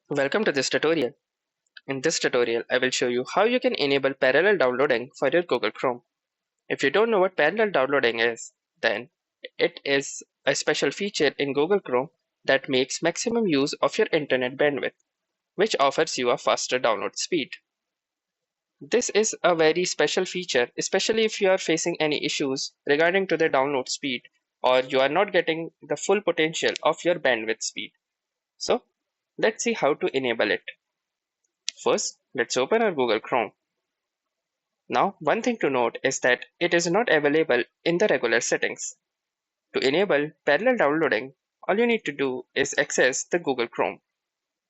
Welcome to this tutorial. In this tutorial, I will show you how you can enable parallel downloading for your Google Chrome. If you don't know what parallel downloading is, then it is a special feature in Google Chrome that makes maximum use of your internet bandwidth, which offers you a faster download speed. This is a very special feature, especially if you are facing any issues regarding to the download speed or you are not getting the full potential of your bandwidth speed. So, let's see how to enable it. First, let's open our Google Chrome. Now, one thing to note is that it is not available in the regular settings. To enable parallel downloading, all you need to do is access the Google Chrome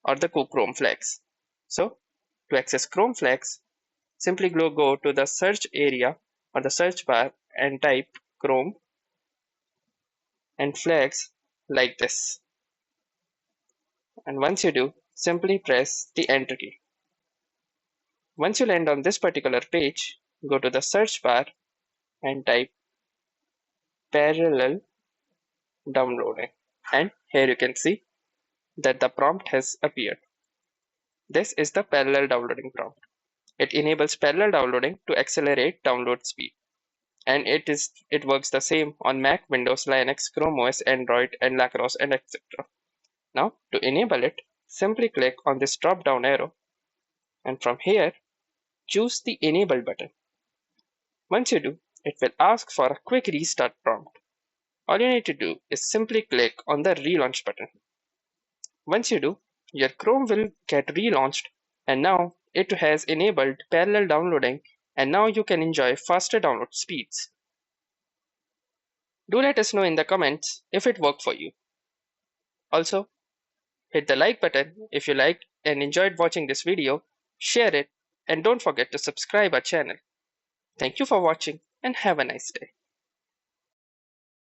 or the Chrome Flex. So, to access Chrome Flex, simply go to the search area or the search bar and type Chrome and Flex like this. And once you do, simply press the Enter key. Once you land on this particular page, go to the search bar and type parallel downloading. And here you can see that the prompt has appeared. This is the parallel downloading prompt. It enables parallel downloading to accelerate download speed. And it works the same on Mac, Windows, Linux, Chrome OS, Android, and Lacrosse, and etc. Now, to enable it, simply click on this drop down arrow, and from here, choose the Enable button. Once you do, it will ask for a quick restart prompt. All you need to do is simply click on the relaunch button. Once you do, your Chrome will get relaunched, and now it has enabled parallel downloading, and now you can enjoy faster download speeds. Do let us know in the comments if it worked for you. Also, hit the like button if you liked and enjoyed watching this video, share it, and don't forget to subscribe our channel. Thank you for watching and have a nice day.